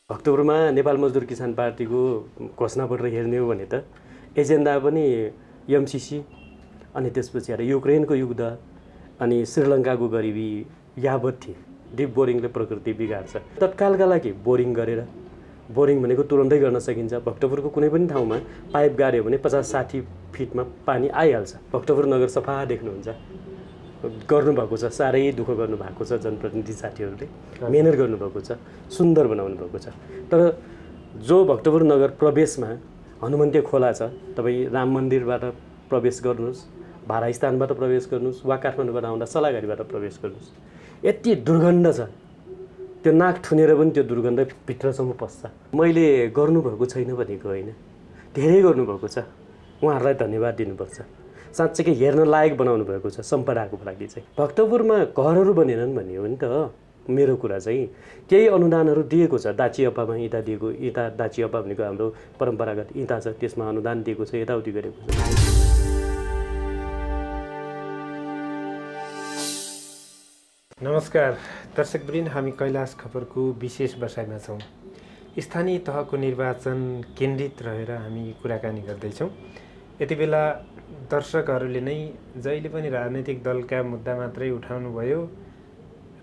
भक्तपुरमा नेपाल मजदुर किसान पार्टीको घोषणापत्र हेर्ने हो भने त एजेन्डा पनि एमसीसी अनि त्यसपछि आएर युक्रेनको युद्ध अनि श्रीलङ्काको गरिबी यावत थिए। डिप बोरिङले प्रकृति बिगार्छ। तत्कालका लागि बोरिङ गरेर बोरिङ भनेको तुरन्तै गर्न सकिन्छ। भक्तपुरको कुनै पनि ठाउँमा पाइप गाड्यो भने 50-60 फिटमा पानी आइहाल्छ। भक्तपुर नगर सफा देख्नुहुन्छ। गर्नुभएको छ, साह्रै दुःख गर्नुभएको छ जनप्रतिनिधि साथीहरूले, मेहनत गर्नुभएको छ, सुन्दर बनाउनु भएको छ। तर जो भक्तपुर नगर प्रवेशमा हनुमन्ते खोला छ, तपाईँ राम मन्दिरबाट प्रवेश गर्नुहोस्, भारा स्थानबाट प्रवेश गर्नुहोस् वा काठमाडौँबाट आउँदा सलाघारीबाट प्रवेश गर्नुहोस्, यति दुर्गन्ध छ। त्यो नाक ठुनेर पनि त्यो दुर्गन्ध भित्रसम्म पस्छ। मैले गर्नुभएको छैन भनेको होइन, धेरै गर्नुभएको छ। उहाँहरूलाई धन्यवाद दिनुपर्छ। साँच्चैकै हेर्न लायक बनाउनु भएको छ सम्पदाको लागि चाहिँ। भक्तपुरमा घरहरू बनेनन् भन्ने हो नि त मेरो कुरा चाहिँ। केही अनुदानहरू दिएको छ। दाचिअप्पामा इँटा दिएको, इँटा दाचिअप्पा भनेको हाम्रो परम्परागत इँटा छ, त्यसमा अनुदान दिएको छ, यताउति गरेको छ। नमस्कार दर्शकवृन्द, हामी कैलाश खबरको विशेष बसाइमा छौँ। स्थानीय तहको निर्वाचन केन्द्रित रहेर हामी कुराकानी गर्दैछौँ। यति बेला दर्शकहरूले नै जहिले पनि राजनैतिक दलका मुद्दा मात्रै उठाउनुभयो,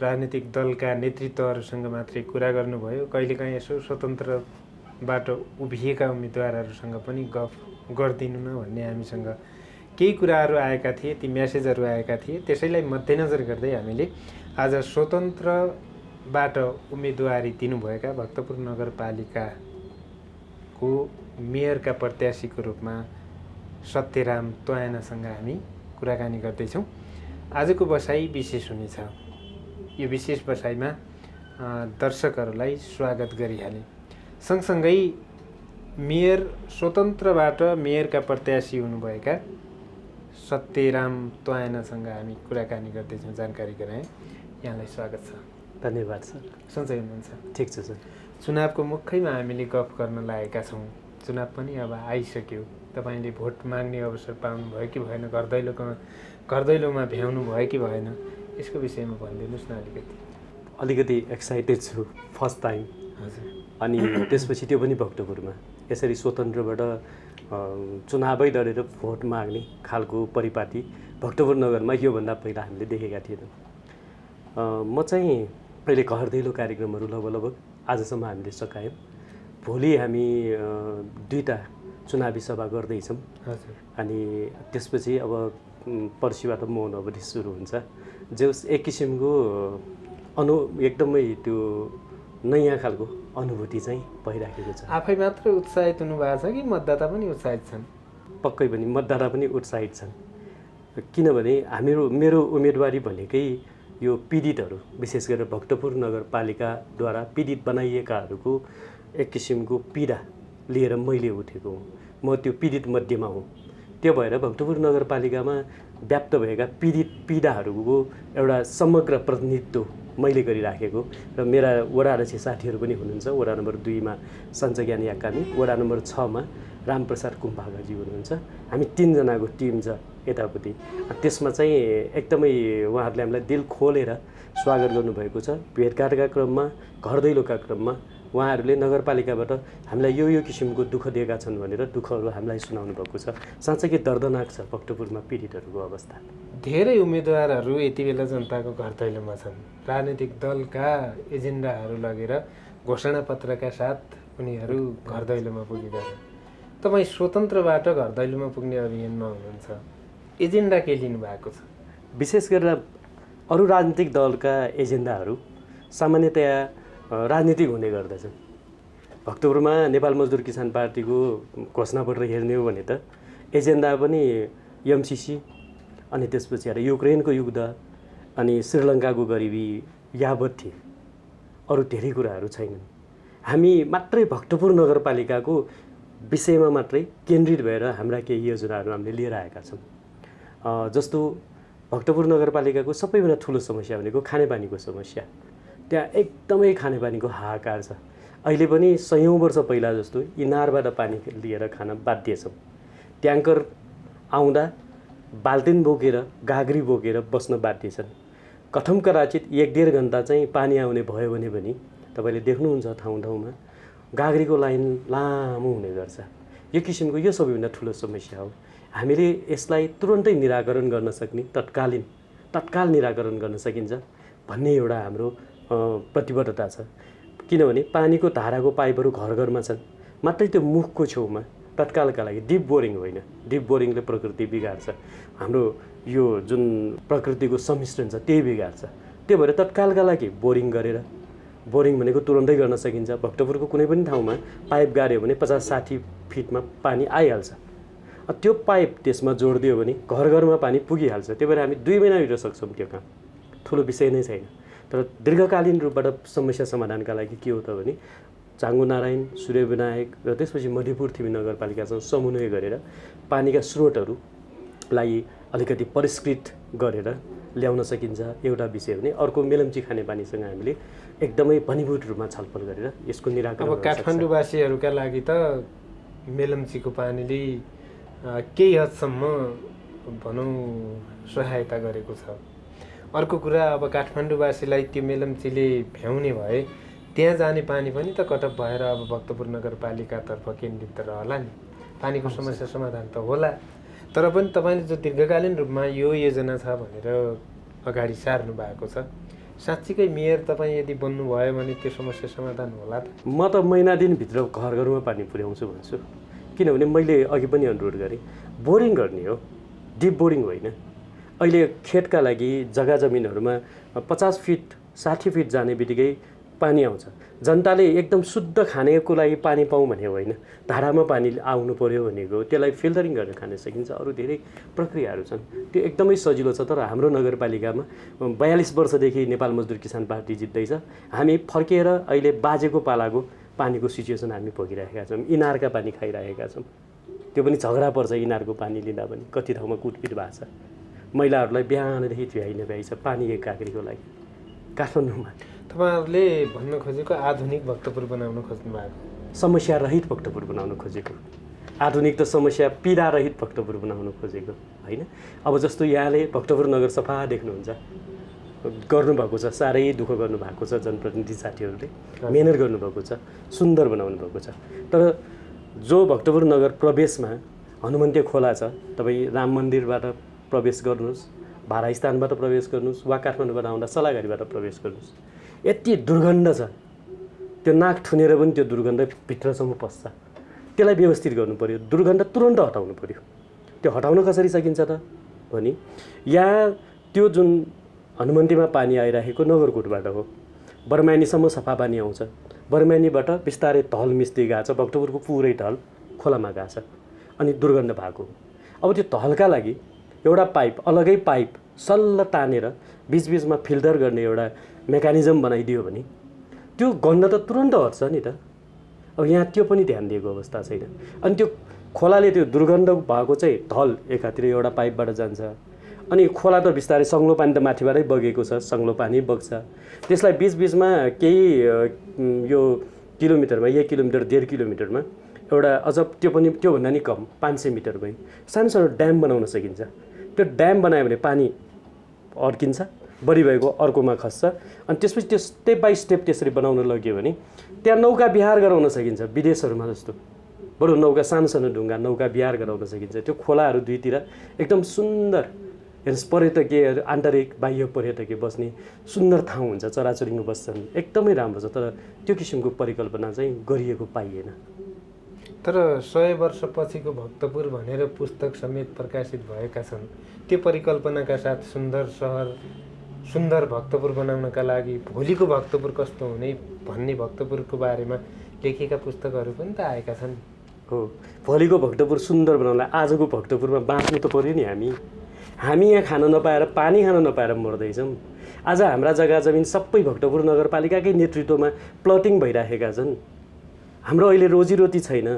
राजनैतिक दलका नेतृत्वहरूसँग मात्रै कुरा गर्नुभयो, कहिलेकाहीँ यसो स्वतन्त्रबाट उभिएका उम्मेदवारहरूसँग पनि गफ गरिदिनु न भन्ने हामीसँग केही कुराहरू आएका थिए, ती म्यासेजहरू आएका थिए। त्यसैलाई मध्यनजर गर्दै हामीले आज स्वतन्त्रबाट उम्मेदवारी दिनुभएका भक्तपुर नगरपालिकाको मेयरका प्रत्याशीको रूपमा सत्यराम त्वायनासँग हामी कुराकानी गर्दैछौँ। आजको बसाइ विशेष हुनेछ। यो विशेष बसाइमा दर्शकहरूलाई स्वागत गरिहालेँ। सँगसँगै मेयर स्वतन्त्रबाट मेयरका प्रत्याशी हुनुभएका सत्यराम त्वायनासँग हामी कुराकानी गर्दैछौँ, जानकारी गराएँ। यहाँलाई स्वागत छ। धन्यवाद सर। सन्चै हुनुहुन्छ? ठिक छ सर। चुनावको मुखैमा हामीले गफ गर्न लागेका छौँ। चुनाव पनि अब आइसक्यो। तपाईँले भोट माग्ने अवसर पाउनुभयो कि भएन? घरदैलोमा भ्याउनु भयो कि भएन? यसको विषयमा भनिदिनुहोस् न अलिकति। अलिकति एक्साइटेड छु, फर्स्ट टाइम। हजुर। अनि त्यसपछि त्यो पनि भक्तपुरमा यसरी स्वतन्त्रबाट चुनावै लडेर भोट माग्ने खालको परिपाटी भक्तपुर नगरमा योभन्दा पहिला हामीले देखेका थिएनौँ। म चाहिँ अहिले घरदैलो कार्यक्रमहरू लगभग आजसम्म हामीले सकायौँ। भोलि हामी 2टा चुनावी सभा गर्दैछौँ। अनि त्यसपछि अब पर्सिबाट मौन अवधि सुरु हुन्छ। जो एक किसिमको एकदमै त्यो नयाँ खालको अनुभूति चाहिँ भइराखेको छ। आफै मात्र उत्साहित हुनुभएको छ कि मतदाता पनि उत्साहित छन्? पक्कै पनि मतदाता पनि उत्साहित छन्। किनभने मेरो उम्मेदवारी भनेकै यो पीडितहरू, विशेष गरेर भक्तपुर नगरपालिकाद्वारा पीडित बनाइएकाहरूको एक किसिमको पीडा लिएर मैले उठेको हुँ। म त्यो पीडित मध्येमा हुँ। त्यो भएर भक्तपुर नगरपालिकामा व्याप्त भएका पीडाहरूको एउटा समग्र प्रतिनिधित्व मैले गरिराखेको र मेरा वडा अध्यक्ष साथीहरू पनि हुनुहुन्छ। वडा नम्बर 2मा सञ्चज्ञान याकामी, वडा नम्बर 6मा रामप्रसाद कुम्भागाजी हुनुहुन्छ। हामी 3 जनाको टिम छ यतापट्टि। त्यसमा चाहिँ एकदमै उहाँहरूले हामीलाई दिल खोलेर स्वागत गर्नुभएको छ। भेटघाटका क्रममा, घरदैलोका क्रममा उहाँहरूले नगरपालिकाबाट हामीलाई यो किसिमको दुःख दिएका छन् भनेर दुःखहरू हामीलाई सुनाउनु भएको छ। साँच्चै दर्दनाक छ भक्तपुरमा पीडितहरूको अवस्था। धेरै उम्मेदवारहरू यति बेला जनताको घरदैलोमा छन्। राजनीतिक दलका एजेन्डाहरू लगेर घोषणापत्रका साथ उनीहरू घरदैलोमा पुगेका छन्। तपाईँ स्वतन्त्रबाट घरदैलोमा पुग्ने अभियानमा हुनुहुन्छ। एजेन्डा के लिनु भएको छ? विशेष गरेर अरू राजनीतिक दलका एजेन्डाहरू सामान्यतया राजनीतिक हुने गर्दछन्। भक्तपुरमा नेपाल मजदुर किसान पार्टीको घोषणापत्र हेर्ने हो भने त एजेन्डा पनि एमसीसी अनि त्यसपछि आएर युक्रेनको युद्ध अनि श्रीलङ्काको गरिबी यावत थिए। अरू धेरै कुराहरू छैनन्। हामी मात्रै भक्तपुर नगरपालिकाको विषयमा मात्रै केन्द्रित भएर हाम्रा केही योजनाहरू हामीले लिएर आएका छौँ। जस्तो भक्तपुर नगरपालिकाको सबैभन्दा ठुलो समस्या भनेको खानेपानीको समस्या। त्यहाँ एकदमै खानेपानीको हाहाकार छ। अहिले पनि 100औं वर्ष पहिला जस्तो इनारबाट पानी लिएर खान बाध्य छौँ। ट्याङ्कर आउँदा बाल्टिन बोकेर, गाग्री बोकेर बस्न बाध्य छन्। कठम कराचित 1-1.5 घन्टा चाहिँ पानी आउने भयो भने पनि तपाईँले देख्नुहुन्छ ठाउँ ठाउँमा गाग्रीको लाइन लामो हुने गर्छ। यो किसिमको यो सबैभन्दा ठुलो समस्या हो। हामीले यसलाई तुरुन्तै निराकरण गर्न सक्ने तत्काल निराकरण गर्न सकिन्छ भन्ने एउटा हाम्रो प्रतिबद्धता छ। किनभने पानीको धाराको पाइपहरू घर घरमा छन्, मात्रै त्यो मुखको छेउमा तत्कालका लागि डिप बोरिङ होइन। डिप बोरिङले प्रकृति बिगार्छ, हाम्रो यो जुन प्रकृतिको सम्मिश्रण छ त्यही बिगार्छ। त्यही भएर तत्कालका लागि बोरिङ गरेर, बोरिङ भनेको तुरन्तै गर्न सकिन्छ। भक्तपुरको कुनै पनि ठाउँमा पाइप गाड्यो भने 50-60 फिटमा पानी आइहाल्छ। त्यो पाइप त्यसमा जोडिदियो भने घर घरमा पानी पुगिहाल्छ। त्यही भएर हामी 2 महिनाभित्र सक्छौँ त्यो काम, ठुलो विषय नै छैन। तर दीर्घकालीन रूपबाट समस्या समाधानका लागि के हो त भने चाङ्गो नारायण, सूर्यविनायक र त्यसपछि मधेपुर थिमी नगरपालिकासँग समन्वय गरेर पानीका स्रोतहरूलाई अलिकति परिष्कृत गरेर ल्याउन सकिन्छ एउटा विषय भने। अर्को मेलम्ची खानेपानीसँग हामीले एकदमै घनीभूत रूपमा छलफल गरेर यसको निराकरण। अब काठमाडौँवासीहरूका लागि त मेलम्चीको पानीले केही हदसम्म भनौँ सहायता गरेको छ। अर्को कुरा, अब काठमाडौँवासीलाई त्यो मेलम्चीले भ्याउने भए त्यहाँ जाने पानी पनि त कटअप भएर अब भक्तपुर नगरपालिकातर्फ केन्द्रित त रहला नि। पानीको समस्या समाधान त होला, तर पनि तपाईँले जो दीर्घकालीन रूपमा यो योजना छ भनेर अगाडि सार्नु भएको छ, साँच्चीकै मेयर तपाईँ यदि बन्नुभयो भने त्यो समस्या समाधान होला त? म त महिना दिनभित्र घर घरमा पानी पुर्याउँछु भन्छु। किनभने मैले अघि पनि अनुरोध गरेँ, बोरिङ गर्ने हो, डिप बोरिङ होइन। अहिले खेतका लागि जग्गा जमिनहरूमा 50 फिट 60 फिट जाने बित्तिकै पानी आउँछ। जनताले एकदम शुद्ध खानेको लागि पानी पाऊँ भने होइन, धारामा पानी आउनु पर्यो भनेको त्यसलाई फिल्टरिङ गरेर खान सकिन्छ। अरू धेरै प्रक्रियाहरू छन्, त्यो एकदमै सजिलो छ। तर हाम्रो नगरपालिकामा 42 वर्षदेखि नेपाल मजदुर किसान पार्टी जित्दैछ। हामी फर्केर अहिले बाजेको पालाको पानीको सिचुएसन हामी भोगिरहेका छौँ। इनारका पानी खाइरहेका छौँ, त्यो पनि झगडा पर्छ इनारको पानी लिँदा पनि। कति ठाउँमा कुटपिट भएको छ, महिलाहरूलाई बिहानदेखि भ्याइ नभ्याइ छ पानी एक काँक्रीको लागि काठमाडौँमा। तपाईँहरूले भन्न खोजेको आधुनिक भक्तपुर बनाउन खोज्नु भएको, समस्या रहित भक्तपुर बनाउन खोजेको। आधुनिक त समस्या पीडा रहित भक्तपुर बनाउन खोजेको होइन। अब जस्तो यहाँले भक्तपुर नगर सफा देख्नुहुन्छ, गर्नुभएको छ, साह्रै दुःख गर्नुभएको छ। जनप्रतिनिधि साथीहरूले मेहनत गर्नुभएको छ, सुन्दर बनाउनु भएको छ। तर जो भक्तपुर नगर प्रवेशमा हनुमन्ते खोला छ, तपाईँ राम मन्दिरबाट प्रवेश गर्नुहोस्, भारा स्थानबाट प्रवेश गर्नुहोस्, वा काठमाडौँबाट आउँदा सलाघारीबाट प्रवेश गर्नुहोस्, यति दुर्गन्ध छ। त्यो नाक ठुनेर पनि त्यो दुर्गन्ध भित्रसम्म पस्छ। त्यसलाई व्यवस्थित गर्नु पर्यो, दुर्गन्ध तुरन्त हटाउनु पर्यो। त्यो हटाउन कसरी सकिन्छ त भने यहाँ त्यो जुन हनुमन्तीमा पानी आइरहेको नगरकोटबाट हो, बर्मानीसम्म सफा पानी आउँछ। बर्मानीबाट बिस्तारै ढल मिस्दै गएको छ, भक्तपुरको पुरै ढल खोलामा गएको छ अनि दुर्गन्ध भएको। अब त्यो ढलका लागि एउटा पाइप, अलगै पाइप सल्ल तानेर बिचबिचमा फिल्टर गर्ने एउटा मेकानिजम बनाइदियो भने त्यो गन्ध त तुरन्त हट्छ नि त। अब यहाँ त्यो पनि ध्यान दिएको अवस्था छैन। अनि त्यो खोलाले त्यो दुर्गन्ध भएको चाहिँ ढल एकातिर एउटा पाइपबाट जान्छ, अनि खोला त बिस्तारै सङ्लो पानी त माथिबाटै बगेको छ, सङ्लो पानी बग्छ। त्यसलाई बिचबिचमा केही यो किलोमिटरमा 1 किलोमिटर 1.5 किलोमिटरमा एउटा अझ त्यो पनि त्योभन्दा नि कम 500 मिटरमै सानो सानो ड्याम बनाउन सकिन्छ। त्यो ड्याम बनायो भने पानी अड्किन्छ, बढी भएको अर्कोमा खस्छ, अनि त्यसपछि त्यो स्टेप बाई स्टेप त्यसरी बनाउन लग्यो भने त्यहाँ नौका विहार गराउन सकिन्छ। विदेशहरूमा जस्तो बडो नौका, सानो सानो ढुङ्गा नौका विहार गराउन सकिन्छ। त्यो खोलाहरू दुईतिर एकदम सुन्दर पर्यटकीय, आन्तरिक बाह्य पर्यटकीय बस्ने सुन्दर ठाउँ हुन्छ, चराचुरुङ्गी बस्छन्, एकदमै राम्रो छ। तर त्यो किसिमको परिकल्पना चाहिँ गरिएको पाइएन। तर 100 वर्षपछिको भक्तपुर भनेर पुस्तक समेत प्रकाशित भएका छन्। त्यो परिकल्पनाका साथ सुन्दर सहर, सुन्दर भक्तपुर बनाउनका लागि भोलिको भक्तपुर कस्तो हुने भन्ने भक्तपुरको बारेमा लेखेका पुस्तकहरू पनि त आएका छन्। हो, भोलिको भक्तपुर सुन्दर बनाउनलाई आजको भक्तपुरमा बाँच्नु त पर्यो नि। हामी यहाँ खान नपाएर, पानी खान नपाएर मर्दैछौँ। आज हाम्रा जग्गा जमिन सबै भक्तपुर नगरपालिकाकै नेतृत्वमा प्लटिङ भइरहेका छन्। हाम्रो अहिले रोजीरोटी छैन।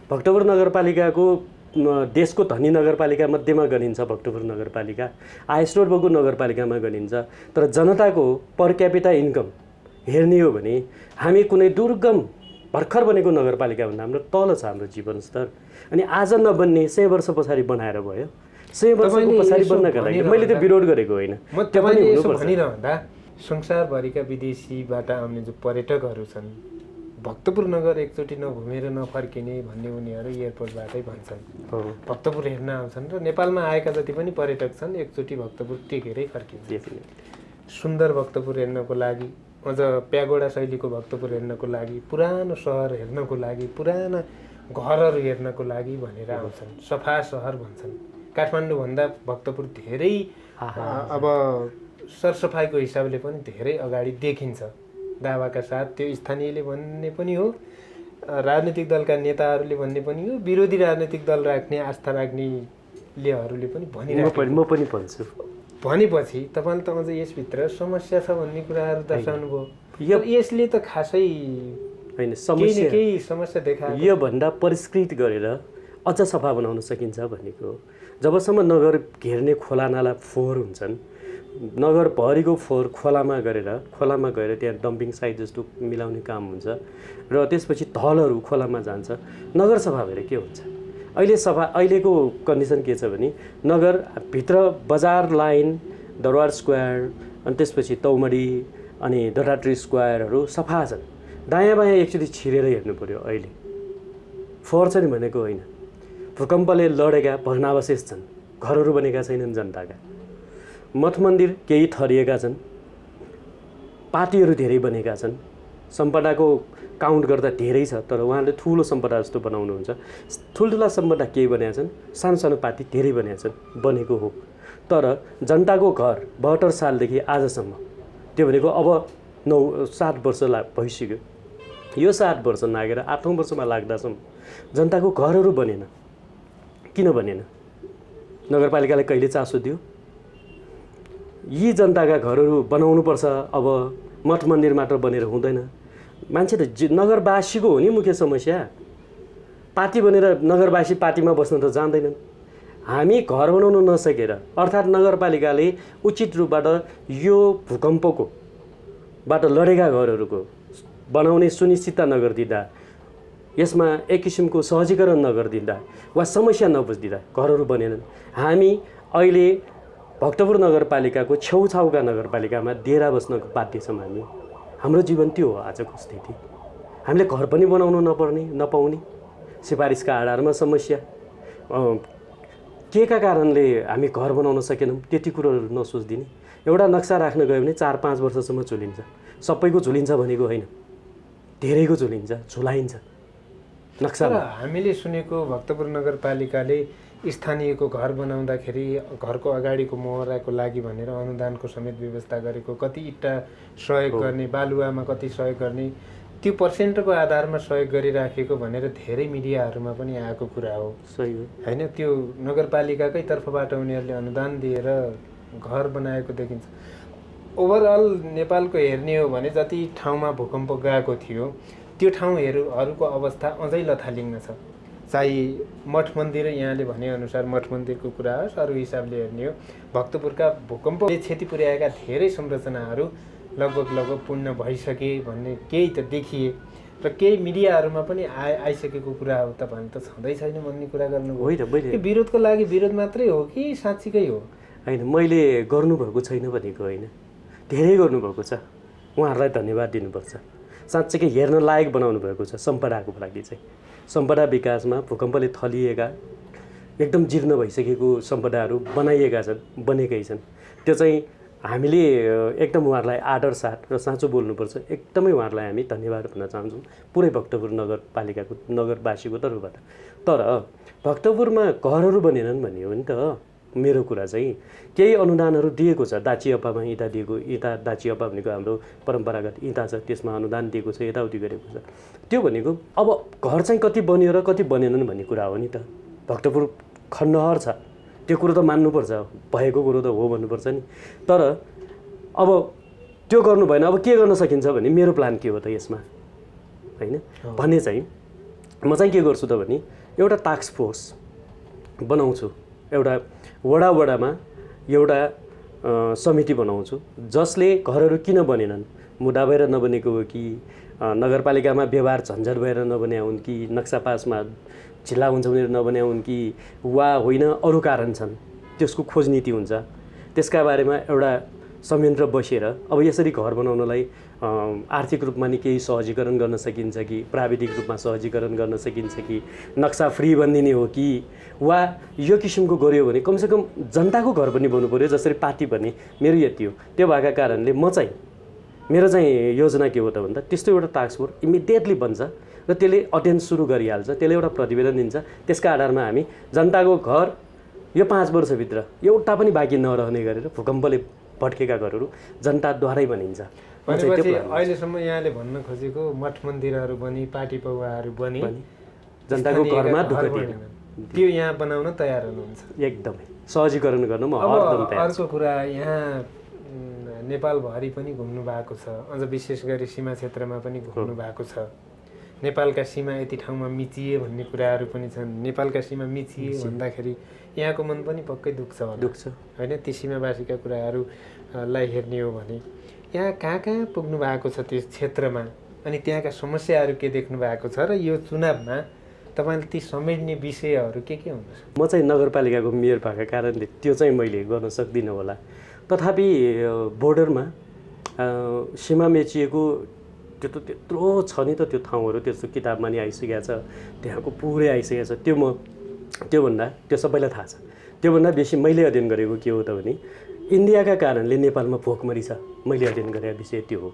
भक्तपुर नगरपालिकाको देशको धनी नगरपालिका मध्येमा गनिन्छ भक्तपुर नगरपालिका, आयस्रोत भएको नगरपालिकामा गनिन्छ। तर जनताको पर क्यापिटा इन्कम हेर्ने हो भने हामी कुनै दुर्गम भर्खर बनेको नगरपालिकाभन्दा हाम्रो तल छ हाम्रो जीवनस्तर। अनि आज नबन्ने 100 वर्ष पछाडि बनाएर भयो। 100 वर्षको पछाडि बन्नका लागि मैले त्यो विरोध गरेको होइन। म तपाईँले यसो भनिरहँदा संसारभरिका विदेशीबाट आउने जो पर्यटकहरू छन्, भक्तपुर नगर एकचोटि नघुमेर नफर्किने भन्ने उनीहरू एयरपोर्टबाटै भन्छन्। भक्तपुर हेर्न आउँछन् र नेपालमा आएका जति पनि पर्यटक छन् एकचोटि भक्तपुर टेकेरै फर्किन्छन्। सुन्दर भक्तपुर हेर्नको लागि, अझ प्यागोडा शैलीको भक्तपुर हेर्नको लागि, पुरानो सहर हेर्नको लागि, पुराना घरहरू हेर्नको लागि भनेर आउँछन्। सफा सहर भन्छन्। काठमाडौँभन्दा भक्तपुर धेरै अब सरसफाइको हिसाबले पनि धेरै अगाडि देखिन्छ दावाका साथ। त्यो स्थानीयले भन्ने पनि हो, राजनीतिक दलका नेताहरूले भन्ने पनि हो, विरोधी राजनीतिक दल राख्ने आस्था राख्नेलेहरूले पनि भनिरहेको म पनि भन्छु। भनेपछि तपाईँले त अझ यसभित्र समस्या छ भन्ने कुराहरू दर्शाउनु भयो। यसले त खासै होइन समस्या केही समस्या देखाएको योभन्दा परिष्कृत गरेर अझ सफा बनाउन सकिन्छ भनेको। जबसम्म नगर घेर्ने खोला नाला फोहोर हुन्छन्, नगरभरिको फोहोर खोलामा गएर त्यहाँ डम्पिङ साइट जस्तो मिलाउने काम हुन्छ र त्यसपछि थलहरू खोलामा जान्छ। नगर सफा भएर के हुन्छ? अहिलेको कन्डिसन के छ भने नगरभित्र बजार लाइन, दरबार स्क्वायर, अनि त्यसपछि तौमडी अनि दटाट्री स्क्वायरहरू सफा छन्। दायाँ बायाँ एकचोटि छिरेर हेर्नु पऱ्यो। अहिले फोहोर छ नि भनेको होइन, भूकम्पले लडेका भग्नावशेष छन्, घरहरू बनेका छैनन् जनताका। मठ मन्दिर केही थरिएका छन्, पार्टीहरू धेरै बनेका छन्, सम्पदाको काउन्ट गर्दा धेरै छ, तर उहाँले ठुलो सम्पदा जस्तो बनाउनुहुन्छ। ठुल्ठुला सम्पदा केही बनेका छन्, सानो सानो पार्टी धेरै बनेको हो। तर जनताको घर 72 सालदेखि आजसम्म, त्यो भनेको अब 7 वर्ष भइसक्यो। यो 7 वर्ष नागेर 8औं वर्षमा लाग्दासम्म जनताको घरहरू बनेन। किन बनेन? नगरपालिकाले कहिले चासो दियो? यी जनताका घरहरू बनाउनुपर्छ। अब मठ मन्दिर मात्र बनेर हुँदैन। मान्छे त नगरवासीको हो नि मुख्य समस्या। पार्टी बनेर नगरवासी पार्टीमा बस्न त जान्दैनन्। हामी घर बनाउन नसकेर, अर्थात् नगरपालिकाले उचित रूपबाट यो भूकम्पकोबाट लडेका घरहरूको बनाउने सुनिश्चितता नगरिदिँदा, यसमा एक किसिमको सहजीकरण नगरिदिँदा वा समस्या नबुझिदिँदा घरहरू बनेनन्। हामी अहिले भक्तपुर नगरपालिकाको छेउछाउका नगरपालिकामा डेरा बस्नको बाध्य छौँ। हाम्रो जीवन त्यो हो आजको स्थिति। हामीले घर पनि बनाउनु नपाउने, सिफारिसका आधारमा समस्या, के का कारणले हामी घर बनाउन सकेनौँ त्यति कुरोहरू नसोचिदिने। एउटा नक्सा राख्न गयो भने 4-5 वर्षसम्म झुलिन्छ। सबैको झुलिन्छ भनेको होइन, धेरैको झुलाइन्छ नक्सा। हामीले सुनेको भक्तपुर नगरपालिकाले स्थानीयको घर बनाउँदाखेरि घरको अगाडिको मोहराको लागि भनेर अनुदानको समेत व्यवस्था गरेको, कति इट्टा सहयोग गर्ने, बालुवामा कति सहयोग गर्ने, त्यो पर्सेन्टको आधारमा सहयोग गरिराखेको भनेर धेरै मिडियाहरूमा पनि आएको कुरा हो। सही हो होइन? त्यो नगरपालिकाकै तर्फबाट उनीहरूले अनुदान दिएर घर बनाएको देखिन्छ। ओभरअल नेपालको हेर्ने हो भने जति ठाउँमा भूकम्प गएको थियो त्यो ठाउँहरूको अवस्था अझै लथालिङ्ग छ। चाहे मठ मन्दिर, यहाँले भनेअनुसार मठ मन्दिरको कुरा होस्, अरू हिसाबले हेर्ने हो भक्तपुरका भूकम्पले क्षति पुर्याएका धेरै संरचनाहरू लगभग पूर्ण भइसके भन्ने केही त देखिए र केही मिडियाहरूमा पनि आइसकेको कुरा हो। तपाईँले त छँदै छैन भन्ने कुरा गर्नुभयो। विरोधको लागि विरोध मात्रै हो कि साँच्चीकै हो? होइन, मैले गर्नुभएको छैन भनेको होइन, धेरै गर्नुभएको छ। उहाँहरूलाई धन्यवाद दिनुपर्छ। साँच्चैकै हेर्न लायक बनाउनु भएको छ। सम्पदाको लागि चाहिँ सम्पदा विकासमा भूकम्पले थलिएका एकदम जीर्ण भइसकेको सम्पदाहरू बनाइएका छन्, बनेकै छन्। त्यो चाहिँ हामीले एकदम उहाँहरूलाई आदर साथ र साँचो बोल्नुपर्छ। एकदमै उहाँहरूलाई हामी धन्यवाद भन्न चाहन्छौँ पुरै भक्तपुर नगरपालिकाको नगरवासीको तर्फबाट। तर भक्तपुरमा घरहरू बनेनन् भन्ने हो नि त मेरो कुरा चाहिँ। केही अनुदानहरू दिएको छ, दाचिअप्पामा इँटा दिएको, दाचिअप्पा भनेको हाम्रो परम्परागत इँटा छ, त्यसमा अनुदान दिएको छ, यताउति गरेको छ। त्यो भनेको अब घर चाहिँ कति बन्यो र कति बनेनन् भन्ने कुरा हो नि त। भक्तपुर खण्डहर छ, त्यो कुरो त मान्नुपर्छ, भएको कुरो त हो भन्नुपर्छ नि। तर अब त्यो गर्नु भएन। अब के गर्न सकिन्छ भने मेरो प्लान के हो त यसमा, होइन भने चाहिँ म चाहिँ के गर्छु त भने एउटा टास्क फोर्स बनाउँछु, एउटा वडामा एउटा समिति बनाउँछु जसले घरहरू किन बनेनन्, मुद्दा भएर नबनेको हो कि नगरपालिकामा व्यवहार झन्झट भएर नबने हुन् कि नक्सा पासमा झिल्ला हुन्छ भनेर नबने हुन् कि वा होइन अरू कारण छन्, त्यसको खोज नीति हुन्छ। त्यसका बारेमा एउटा संयन्त्र बसेर अब यसरी घर बनाउनलाई आर्थिक रूपमा नि केही सहजीकरण गर्न सकिन्छ कि प्राविधिक रूपमा सहजीकरण गर्न सकिन्छ कि नक्सा फ्री बनिदिने हो कि वा यो किसिमको गर्यो भने कमसेकम जनताको घर पनि बन्नु पर्यो। जसरी पार्टी भने मेरो यति हो, त्यो भएका कारणले मेरो चाहिँ योजना के हो त भन्दा त्यस्तो एउटा टास्क फोर्स इमिडिएटली बन्छ र त्यसले अध्ययन सुरु गरिहाल्छ, त्यसले एउटा प्रतिवेदन दिन्छ। त्यसका आधारमा हामी जनताको घर यो 5 वर्षभित्र एउटा पनि बाँकी नरहने गरेर भूकम्पले भट्केका घरहरू जनताद्वारै बनिन्छ। भनेपछि अहिलेसम्म यहाँले भन्न खोजेको मठ मन्दिरहरू बनी पार्टी पौवाहरू बनी जनताको घरमा दुःख दिने त्यो यहाँ बनाउन तयार हुनुहुन्छ? एकदमै सहजीकरण गर्न म हरदम तयार। अर्को कुरा, यहाँ नेपालभरि पनि घुम्नु भएको छ, अझ विशेष गरी सीमा क्षेत्रमा पनि घुम्नु भएको छ। नेपालका सीमा यति ठाउँमा मिचिए भन्ने कुराहरू पनि छन्। नेपालका सीमा मिचिए भन्दाखेरि यहाँको मन पनि पक्कै दुख्छ होइन? ती सीमावासीका कुराहरूलाई हेर्ने हो भने यहाँ कहाँ पुग्नु भएको छ त्यस क्षेत्रमा, अनि त्यहाँका समस्याहरू के देख्नु भएको छ, र यो चुनावमा तपाईँले ती समेट्ने विषयहरू के हुनुहुन्छ? म चाहिँ नगरपालिकाको मेयर भएका कारणले त्यो चाहिँ मैले गर्न सक्दिनँ होला। तथापि बोर्डरमा सीमा मेचिएको त्यो त त्यत्रो छ नि त, त्यो ठाउँहरू त्यस्तो किताबमा नि आइसकेको छ, त्यहाँको पुरै आइसकेको छ। त्योभन्दा त्यो सबैलाई थाहा छ। त्योभन्दा बेसी मैले अध्ययन गरेको के हो त भने इन्डियाका कारणले नेपालमा भोकमरी छ। मैले अध्ययन गरेको विषय त्यो हो।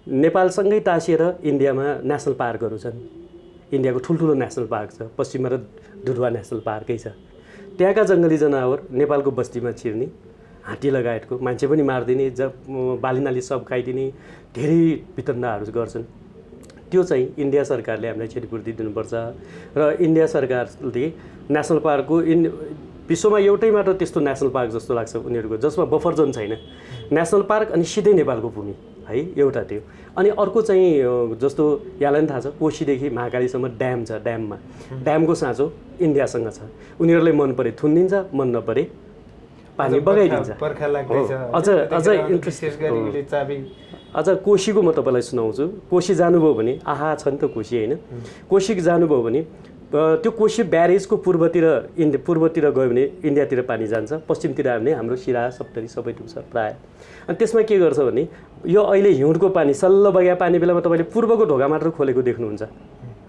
नेपालसँगै टाँसिएर इन्डियामा नेसनल पार्कहरू छन्। इन्डियाको ठुल्ठुलो नेसनल पार्क छ, पश्चिममा र दुधवा नेसनल पार्कै छ। त्यहाँका जङ्गली जनावर नेपालको बस्तीमा छिर्ने, हात्ती लगायतको मान्छे पनि मारिदिने, बालीनाली सब खाइदिने धेरै वितन्डाहरू गर्छन्। त्यो चाहिँ इन्डिया सरकारले हामीलाई क्षतिपूर्ति दिनुपर्छ। र इन्डिया सरकारले नेसनल पार्कको विश्वमा एउटै मात्र त्यस्तो नेसनल पार्क जस्तो लाग्छ उनीहरूको, जसमा बफर जोन छैन। नेसनल पार्क अनि सिधै नेपालको भूमि है, एउटा त्यो। अनि अर्को चाहिँ जस्तो यहाँलाई पनि थाहा छ, कोशीदेखि महाकालीसम्म ड्याम छ। ड्यामको साँचो इन्डियासँग छ। उनीहरूलाई मन परे थुनिदिन्छ, मन नपरे पानी बगाइदिन्छ। अझ कोशीको म तपाईँलाई सुनाउँछु। कोशी जानुभयो भने आहा छ नि त कोशी होइन, कोशी जानुभयो भने त्यो कोशी ब्यारेजको पूर्वतिर गयो भने इन्डियातिर पानी जान्छ, पश्चिमतिर आयो भने हाम्रो सिरा सप्तरी सबै डुब्छ प्रायः। अनि त्यसमा के गर्छ भने यो अहिले हिउँदको पानी सल्ल बग्या पानी बेलामा तपाईँले पूर्वको ढोका मात्र खोलेको देख्नुहुन्छ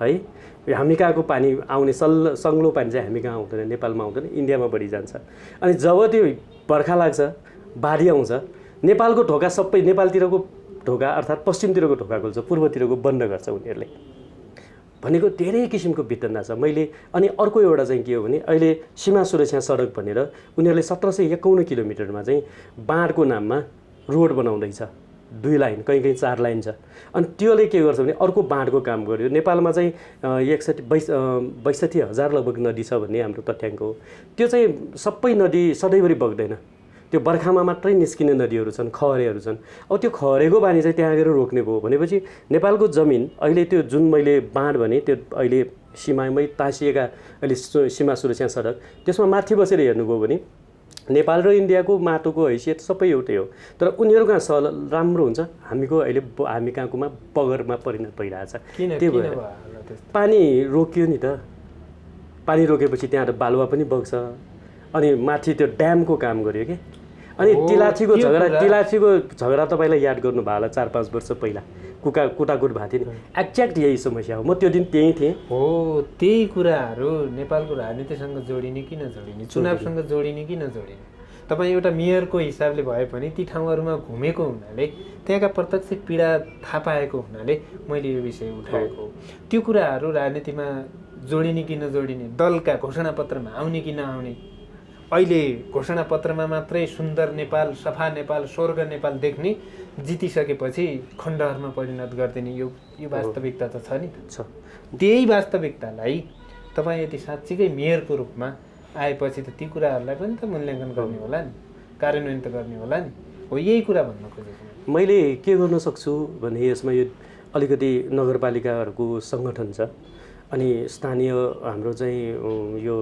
है। हामी कहाँको पानी आउने सङ्लो पानी चाहिँ हामी कहाँ आउँदैन, नेपालमा आउँदैन, इन्डियामा बढी जान्छ। अनि जब त्यो बर्खा लाग्छ, बाढी आउँछ, नेपालको ढोका सबै, नेपालतिरको ढोका अर्थात् पश्चिमतिरको ढोका खोल्छ, पूर्वतिरको बन्द गर्छ उनीहरूले। भनेको धेरै किसिमको वितन्डा छ। अनि अर्को एउटा चाहिँ के हो भने अहिले सीमा सुरक्षा सडक भनेर उनीहरूले 1751 किलोमिटरमा चाहिँ बाँडको नाममा रोड बनाउँदैछ, 2 लाइन, कहीँ 4 लाइन छ। अनि त्यसले के गर्छ भने अर्को बाँडको काम गर्यो। नेपालमा चाहिँ 62,000 लगभग नदी छ भन्ने हाम्रो तथ्याङ्क हो। त्यो चाहिँ सबै नदी सधैँभरि बग्दैन, त्यो बर्खामा मात्रै निस्किने नदीहरू छन्, खहरेहरू छन्। अब त्यो खहरेको बानी चाहिँ त्यहाँ गएर रोक्ने भयो भनेपछि नेपालको जमिन अहिले त्यो जुन मैले बाँड भने त्यो अहिले सीमामै टाँसिएका अहिले सीमा सुरक्षा सडक, त्यसमा माथि बसेर हेर्नुभयो भने नेपाल र इन्डियाको माटोको हैसियत सबै एउटै हो। तर उनीहरू कहाँ राम्रो हुन्छ, हामी कहाँकोमा बगरमा परिणत भइरहेछ। त्यही भएर पानी रोक्यो नि त। पानी रोकेपछि त्यहाँ त बालुवा पनि बग्छ। अनि माथि त्यो ड्यामको काम गर्यो कि। अनि तिलाठीको झगडा तपाईँलाई याद गर्नु भयो होला, 4-5 वर्ष पहिला कुटाकुट भएको थियो नि। एक्ज्याक्ट यही समस्या हो। म त्यो दिन त्यहीँ थिएँ। हो, त्यही कुराहरू नेपालको राजनीतिसँग जोडिने कि नजोडिने, चुनावसँग जोडिने कि नजोडिने। तपाईँ एउटा मेयरको हिसाबले भए पनि ती ठाउँहरूमा घुमेको हुनाले, त्यहाँका प्रत्यक्ष पीडा थाहा पाएको हुनाले मैले यो विषय उठाएको। त्यो कुराहरू राजनीतिमा जोडिने कि नजोडिने, दलका घोषणापत्रमा आउने कि नआउने, अहिले घोषणापत्रमा मात्रै सुन्दर नेपाल, सफा नेपाल, स्वर्ग नेपाल देख्ने, जितिसकेपछि खण्डहरमा परिणत गरिदिने यो वास्तविकता त छ नि त। त्यही वास्तविकतालाई तपाईँ यदि साँच्चीकै मेयरको रूपमा आएपछि त ती कुराहरूलाई पनि त मूल्याङ्कन गर्ने होला नि, कार्यान्वयन त गर्ने होला नि। हो, यही कुरा भन्न खोजेको। मैले के गर्न सक्छु भने यसमा यो अलिकति नगरपालिकाहरूको सङ्गठन छ, अनि स्थानीय हाम्रो चाहिँ यो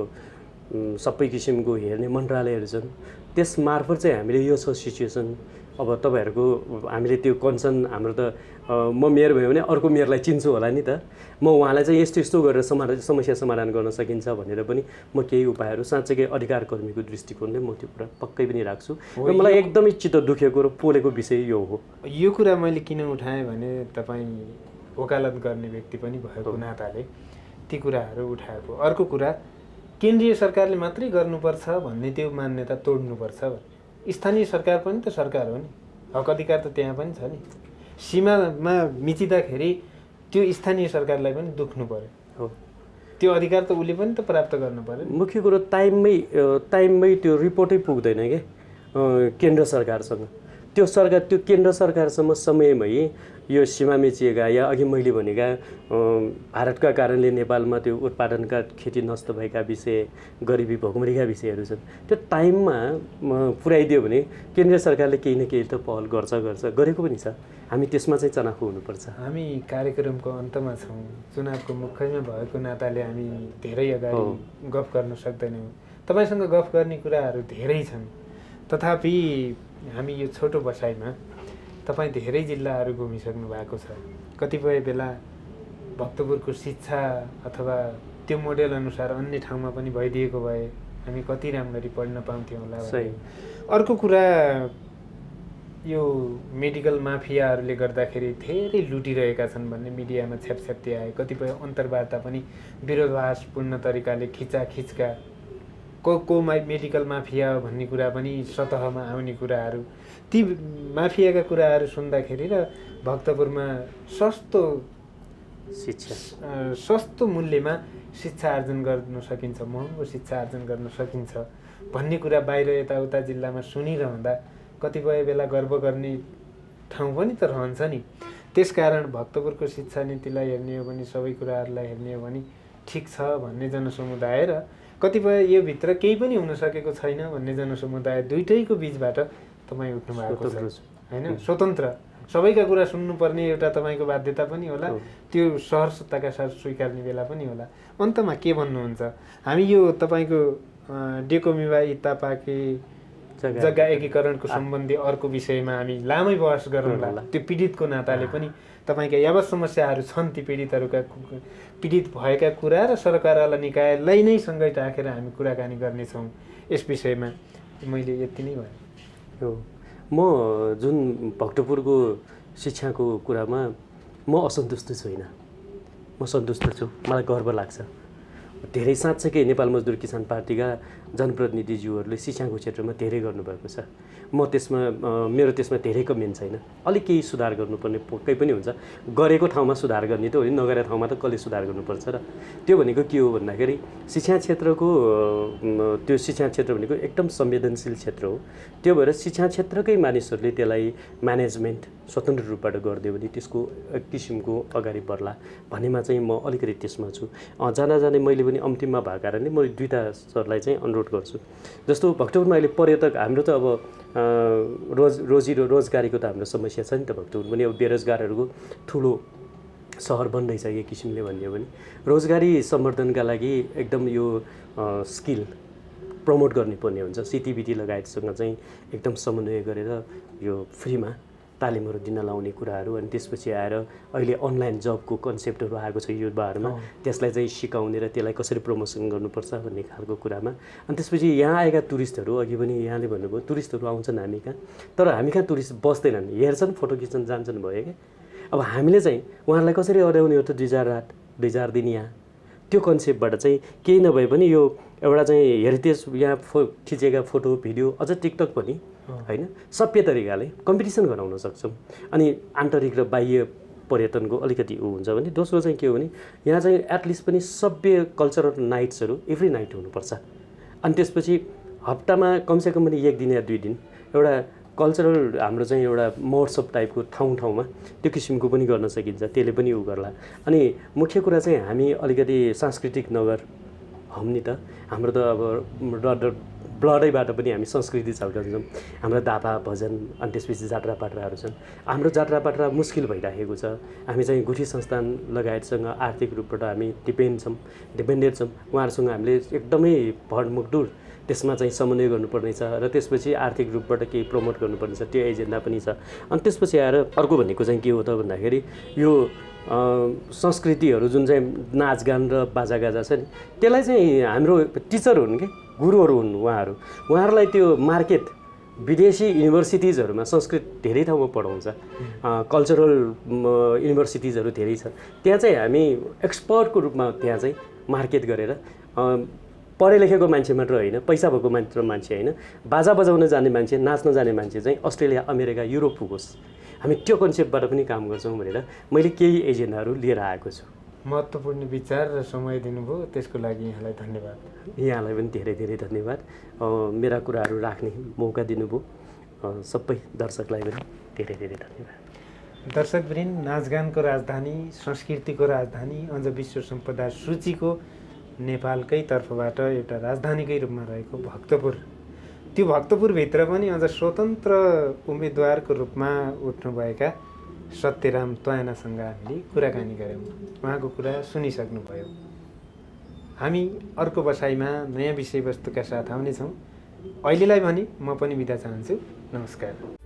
सबै किसिमको हेर्ने मन्त्रालयहरू छन्। त्यस मार्फत चाहिँ हामीले यो छ सिचुएसन, अब तपाईँहरूको हामीले त्यो कन्सर्न हाम्रो त म मेयर भयो भने अर्को मेयरलाई चिन्छु होला नि त, म उहाँलाई चाहिँ यस्तो यस्तो गरेर समस्या समाधान गर्न सकिन्छ भनेर पनि म केही उपायहरू साँच्चैकै अधिकार कर्मीको दृष्टिकोणले म त्यो कुरा पक्कै पनि राख्छु। र मलाई एकदमै चित्त दुखेको र पोलेको विषय यो हो। यो कुरा मैले किन उठाएँ भने तपाईँ वकालत गर्ने व्यक्ति पनि भएको नाताले ती कुराहरू उठाएको। अर्को कुरा, केन्द्रीय सरकारले मात्रै गर्नुपर्छ भन्ने त्यो मान्यता तोड्नुपर्छ। स्थानीय सरकार पनि त सरकार हो नि, हक अधिकार त त्यहाँ पनि छ नि। सीमामा मिचिँदाखेरि त्यो स्थानीय सरकारलाई पनि दुख्नु पर्यो हो, त्यो अधिकार त उसले पनि त प्राप्त गर्नु पर्यो। मुख्य कुरो टाइममै त्यो रिपोर्टै पुग्दैन क्या केन्द्र सरकारसँग। त्यो केन्द्र सरकारसम्म समयमै यो सीमा मिचिएका या अघि मैले भनेका भारतका कारणले नेपालमा त्यो उत्पादनका खेती नष्ट भएका विषय, गरिबी भोकमरीका विषयहरू छन्, त्यो टाइममा पुर्याइदियो भने केन्द्र सरकारले केही न केही त पहल गरेको पनि छ। हामी त्यसमा चाहिँ चनाखो हुनुपर्छ। हामी कार्यक्रमको अन्तमा छौँ, चुनावको मुखैमा भएको नाताले हामी धेरै अगाडि गफ गर्न सक्दैनौँ। तपाईँसँग गफ गर्ने कुराहरू धेरै छन्, तथापि हामी यो छोटो बसाइमा तपाईँ धेरै जिल्लाहरू घुमिसक्नु भएको छ। कतिपय बेला भक्तपुरको शिक्षा अथवा त्यो मोडेल अनुसार अन्य ठाउँमा पनि भइदिएको भए हामी कति राम्ररी पढ्न पाउँथ्यौँ होला। अर्को कुरा, यो मेडिकल माफियाहरूले गर्दाखेरि धेरै लुटिरहेका छन् भन्ने मिडियामा छ्यापछ्याप्ती आए। कतिपय अन्तर्वार्ता पनि विरोधाभासपूर्ण तरिकाले खिचाखिचका को मेडिकल माफिया भन्ने कुरा पनि सतहमा आउने कुराहरू, ती माफियाका कुराहरू सुन्दाखेरि र भक्तपुरमा सस्तो मूल्यमा शिक्षा आर्जन गर्न सकिन्छ, महँगो शिक्षा आर्जन गर्न सकिन्छ भन्ने कुरा बाहिर यताउता जिल्लामा सुनिरहँदा कतिपय बेला गर्व गर्ने ठाउँ पनि त रहन्छ नि। त्यसकारण भक्तपुरको शिक्षा नीतिलाई हेर्ने हो भने, सबै कुराहरूलाई हेर्ने हो भने ठिक छ भन्ने जनसमुदाय र कतिपय यो भित्र केही पनि हुन सकेको छैन भन्ने जनसमुदाय, दुइटैको बिचबाट तपाईँ उठ्नु भएको छ होइन। स्वतन्त्र सबैका कुरा सुन्नुपर्ने एउटा तपाईँको बाध्यता पनि होला, त्यो सहर्षताका साथ स्वीकार्ने बेला पनि होला। अन्तमा के भन्नुहुन्छ? हामी यो तपाईँको डेकोमिवा इतापाके जग्गा एकीकरणको सम्बन्धी अर्को विषयमा हामी लामै बहस गरौँला। त्यो पीडितको नाताले पनि तपाईँका यावत समस्याहरू छन्, ती पीडित भएका कुरा र सरकारवाला निकायलाई नै सँगै राखेर हामी कुराकानी गर्नेछौँ यस विषयमा। मैले यति नै भने हो। म जुन भक्तपुरको शिक्षाको कुरामा म असन्तुष्ट छैन, म सन्तुष्ट छु। मलाई गर्व लाग्छ। धेरै साँच्चैकै नेपाल मजदुर किसान पार्टीका जनप्रतिनिधिज्यूहरूले शिक्षाको क्षेत्रमा धेरै गर्नुभएको छ। मेरो त्यसमा धेरै कमेन्ट छैन। अलिक केही सुधार गर्नुपर्ने पक्कै पनि हुन्छ। गरेको ठाउँमा सुधार गर्ने त हो नि, नगरेको ठाउँमा त कसले सुधार गर्नुपर्छ र। त्यो भनेको के हो भन्दाखेरि शिक्षा क्षेत्र भनेको एकदम संवेदनशील क्षेत्र हो। त्यो भएर शिक्षा क्षेत्रकै मानिसहरूले त्यसलाई म्यानेजमेन्ट स्वतन्त्र रूपबाट गरिदियो भने त्यसको एक किसिमको अगाडि बढ्ला भन्नेमा चाहिँ म अलिकति त्यसमा छु। जाँदा मैले पनि अन्तिममा भएको कारणले म दुईवटा सरलाई चाहिँ अनुरोध गर्छु। जस्तो भक्तपुरमा अहिले पर्यटक हाम्रो त अब रोजगारीको त हाम्रो समस्या छ नि त। भक्तपुर पनि अब बेरोजगारहरूको ठुलो सहर बन्दैछ एक किसिमले भन्ने हो भने। रोजगारी सम्वर्धनका लागि एकदम यो स्किल प्रमोट गर्नुपर्ने हुन्छ। सिटिबिटी लगायतसँग चाहिँ एकदम समन्वय गरेर यो फ्रीमा तालिमहरू दिन लाउने कुराहरू, अनि त्यसपछि आएर अहिले अनलाइन जबको कन्सेप्टहरू आएको छ युवाहरूमा, त्यसलाई चाहिँ सिकाउने र त्यसलाई कसरी प्रमोसन गर्नुपर्छ भन्ने खालको कुरामा। अनि त्यसपछि यहाँ आएका टुरिस्टहरू, अघि पनि यहाँले भन्नुभयो टुरिस्टहरू आउँछन् हामी कहाँ, तर हामी कहाँ टुरिस्ट बस्दैनन्, हेर्छन्, फोटो खिच्न जान्छन् भयो क्या। अब हामीले चाहिँ उहाँहरूलाई कसरी अड्याउने हो त 2000 रात 2000 दिन यहाँ, त्यो कन्सेप्टबाट चाहिँ केही नभए पनि यो एउटा चाहिँ हेरिटेज यहाँ खिचेका फोटो भिडियो अझ टिकटक पनि होइन सभ्य तरिकाले कम्पिटिसन गराउन सक्छौँ। अनि आन्तरिक र बाह्य पर्यटनको अलिकति हुन्छ भने दोस्रो चाहिँ के हो भने यहाँ चाहिँ एटलिस्ट पनि सभ्य कल्चरल नाइट्सहरू एभ्री नाइट हुनुपर्छ। अनि त्यसपछि हप्तामा कमसेकम पनि 1 दिन या 2 दिन एउटा कल्चरल हाम्रो चाहिँ एउटा महोत्सव टाइपको ठाउँमा त्यो किसिमको पनि गर्न सकिन्छ, त्यसले पनि उ गर्ला। अनि मुख्य कुरा चाहिँ हामी अलिकति सांस्कृतिक नगर हौँ नि त। हाम्रो त अब ब्लडैबाट पनि हामी संस्कृति झल्काउँछौँ। हाम्रो दापा भजन अनि त्यसपछि जात्रा पात्राहरू छन्। हाम्रो जात्रा पात्रा मुस्किल भइराखेको छ। हामी चाहिँ गुठी संस्थान लगायतसँग आर्थिक रूपबाट हामी डिपेन्डेड छौँ। उहाँहरूसँग हामीले एकदमै भरमुखडुर त्यसमा चाहिँ समन्वय गर्नुपर्ने छ र त्यसपछि आर्थिक रूपबाट केही प्रमोट गर्नुपर्ने छ, त्यो एजेन्डा पनि छ। अनि त्यसपछि आएर अर्को भनेको चाहिँ के हो त भन्दाखेरि यो संस्कृतिहरू जुन चाहिँ नाचगान र बाजागाजा छ नि, त्यसलाई चाहिँ हाम्रो टिचर हुन् कि गुरुहरू हुन् उहाँहरूलाई त्यो मार्केट विदेशी युनिभर्सिटिजहरूमा संस्कृत धेरै ठाउँमा पढाउँछ, कल्चरल युनिभर्सिटिजहरू धेरै छ, त्यहाँ चाहिँ हामी एक्सपर्टको रूपमा त्यहाँ चाहिँ मार्केट गरेर पढे लेखेको मान्छे मात्र होइन, पैसा भएको मात्र मान्छे होइन, बाजा बजाउन जाने मान्छे, नाच्न जाने मान्छे चाहिँ अस्ट्रेलिया, अमेरिका, युरोप पुगोस्, हामी त्यो कन्सेप्टबाट पनि काम गर्छौँ भनेर मैले केही एजेन्डाहरू लिएर आएको छु। महत्त्वपूर्ण विचार र समय दिनुभयो, त्यसको लागि यहाँलाई धन्यवाद। यहाँलाई पनि धेरै धेरै धन्यवाद, मेरा कुराहरू राख्ने मौका दिनुभयो। सबै दर्शकलाई पनि धेरै धेरै धन्यवाद। दर्शकवृन्द, नाचगानको राजधानी, संस्कृतिको राजधानी, अझ विश्व सम्पदा सूचीको नेपालकै तर्फबाट एउटा राजधानीकै रूपमा रहेको भक्तपुर, त्यो भक्तपुरभित्र पनि अझ स्वतन्त्र उम्मेदवारको रूपमा उठ्नुभएका सत्यराम त्वायनासँग हामीले कुराकानी गऱ्यौँ। उहाँको कुरा सुनिसक्नुभयो। हामी अर्को बसाइमा नयाँ विषयवस्तुका साथ आउनेछौँ। अहिलेलाई भने म पनि बिदा चाहन्छु। नमस्कार।